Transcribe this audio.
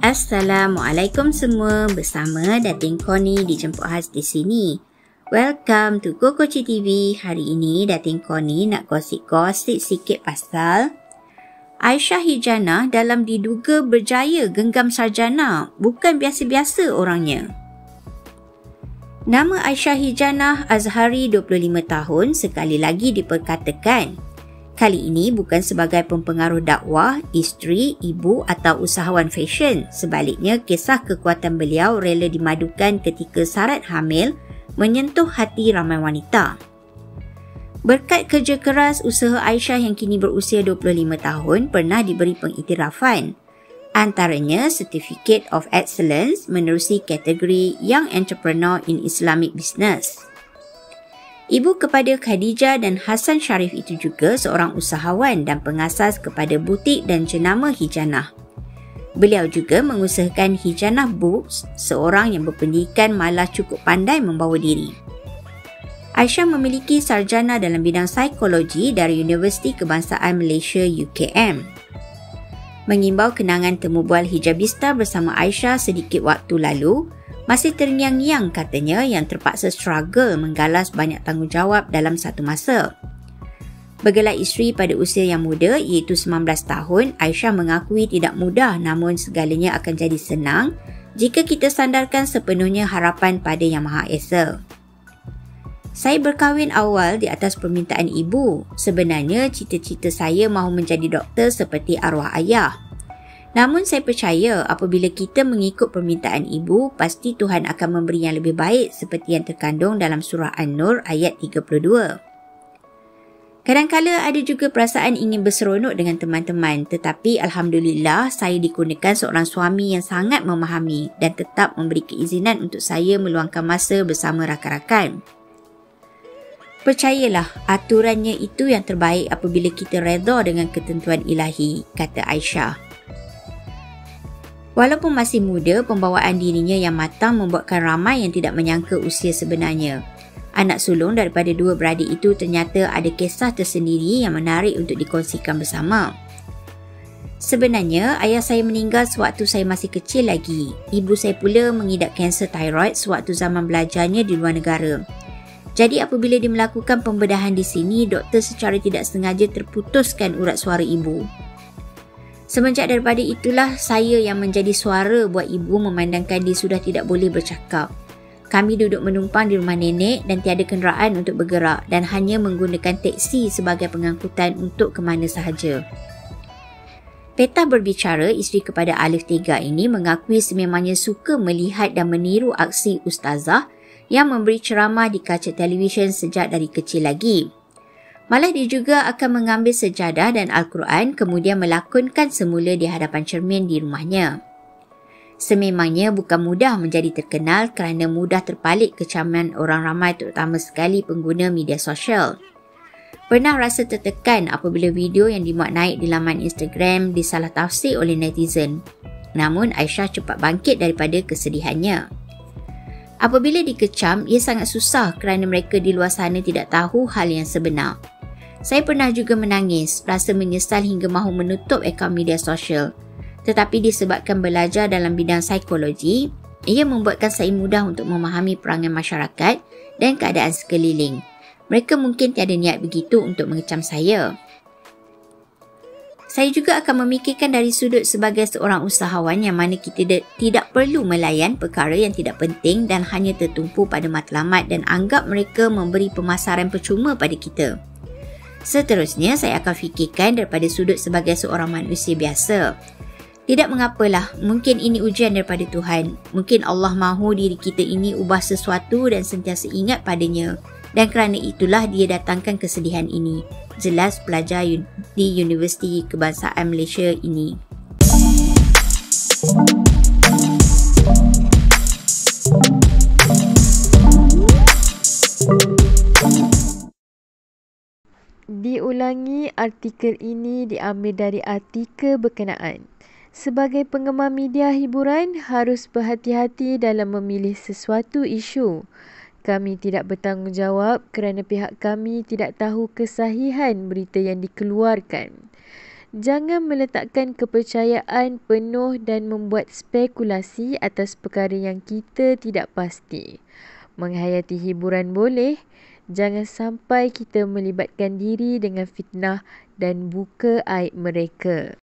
Assalamualaikum semua, bersama Datin Connie dijemput khas di sini. Welcome to Kokoci TV. Hari ini Datin Connie nak gosip-gosip sikit pasal Aisyah Hijannah dalam diduga berjaya genggam sarjana, bukan biasa-biasa orangnya. Nama Aisyah Hijannah Azhari 25 tahun sekali lagi diperkatakan. Kali ini bukan sebagai pempengaruh dakwah, isteri, ibu atau usahawan fashion. Sebaliknya, kisah kekuatan beliau rela dimadukan ketika sarat hamil menyentuh hati ramai wanita. Berkat kerja keras, usaha Aisyah yang kini berusia 25 tahun pernah diberi pengiktirafan. Antaranya Certificate of Excellence menerusi kategori Young Entrepreneur in Islamic Business. Ibu kepada Khadijah dan Hasan Sharif itu juga seorang usahawan dan pengasas kepada butik dan jenama Hijannah. Beliau juga mengusahakan Hijannah Books, seorang yang berpendidikan malah cukup pandai membawa diri. Aisyah memiliki sarjana dalam bidang psikologi dari Universiti Kebangsaan Malaysia UKM. Mengimbau kenangan temu bual hijabista bersama Aisyah sedikit waktu lalu, masih terngiang-ngiang katanya yang terpaksa struggle menggalas banyak tanggungjawab dalam satu masa. Bergelar isteri pada usia yang muda iaitu 19 tahun, Aisyah mengakui tidak mudah namun segalanya akan jadi senang jika kita sandarkan sepenuhnya harapan pada Yang Maha Esa. Saya berkahwin awal di atas permintaan ibu. Sebenarnya cita-cita saya mahu menjadi doktor seperti arwah ayah. Namun saya percaya apabila kita mengikut permintaan ibu, pasti Tuhan akan memberi yang lebih baik seperti yang terkandung dalam surah An-Nur ayat 32. Kadang-kala ada juga perasaan ingin berseronok dengan teman-teman, tetapi Alhamdulillah saya dikurniakan seorang suami yang sangat memahami dan tetap memberi keizinan untuk saya meluangkan masa bersama rakan-rakan. Percayalah, aturannya itu yang terbaik apabila kita redha dengan ketentuan ilahi, kata Aisyah. Walaupun masih muda, pembawaan dirinya yang matang membuatkan ramai yang tidak menyangka usia sebenarnya. Anak sulung daripada dua beradik itu ternyata ada kisah tersendiri yang menarik untuk dikongsikan bersama. Sebenarnya, ayah saya meninggal sewaktu saya masih kecil lagi. Ibu saya pula mengidap kanser tiroid sewaktu zaman belajarnya di luar negara. Jadi apabila dia melakukan pembedahan di sini, doktor secara tidak sengaja terputuskan urat suara ibu. Semenjak daripada itulah saya yang menjadi suara buat ibu memandangkan dia sudah tidak boleh bercakap. Kami duduk menumpang di rumah nenek dan tiada kenderaan untuk bergerak dan hanya menggunakan teksi sebagai pengangkutan untuk ke mana sahaja. Petah berbicara, isteri kepada Alif Tega ini mengakui sememangnya suka melihat dan meniru aksi ustazah yang memberi ceramah di kaca televisyen sejak dari kecil lagi. Malah dia juga akan mengambil sejadah dan Al-Quran kemudian melakonkan semula di hadapan cermin di rumahnya. Sememangnya bukan mudah menjadi terkenal kerana mudah terpalit kecaman orang ramai terutama sekali pengguna media sosial. Pernah rasa tertekan apabila video yang dimuat naik di laman Instagram disalah tafsir oleh netizen. Namun Aisyah cepat bangkit daripada kesedihannya. Apabila dikecam, ia sangat susah kerana mereka di luar sana tidak tahu hal yang sebenar. Saya pernah juga menangis, rasa menyesal hingga mahu menutup akaun media sosial. Tetapi disebabkan belajar dalam bidang psikologi, ia membuatkan saya mudah untuk memahami perangai masyarakat dan keadaan sekeliling. Mereka mungkin tiada niat begitu untuk mengecam saya. Saya juga akan memikirkan dari sudut sebagai seorang usahawan yang mana kita tidak perlu melayan perkara yang tidak penting dan hanya tertumpu pada matlamat dan anggap mereka memberi pemasaran percuma pada kita. Seterusnya, saya akan fikirkan daripada sudut sebagai seorang manusia biasa. Tidak mengapalah, mungkin ini ujian daripada Tuhan. Mungkin Allah mahu diri kita ini ubah sesuatu dan sentiasa ingat padanya. Dan kerana itulah dia datangkan kesedihan ini. Jelas pelajar di Universiti Kebangsaan Malaysia ini. Diulangi, artikel ini diambil dari artikel berkenaan. Sebagai penggemar media hiburan, harus berhati-hati dalam memilih sesuatu isu. Kami tidak bertanggungjawab kerana pihak kami tidak tahu kesahihan berita yang dikeluarkan. Jangan meletakkan kepercayaan penuh dan membuat spekulasi atas perkara yang kita tidak pasti. Menghayati hiburan boleh, jangan sampai kita melibatkan diri dengan fitnah dan buka aib mereka.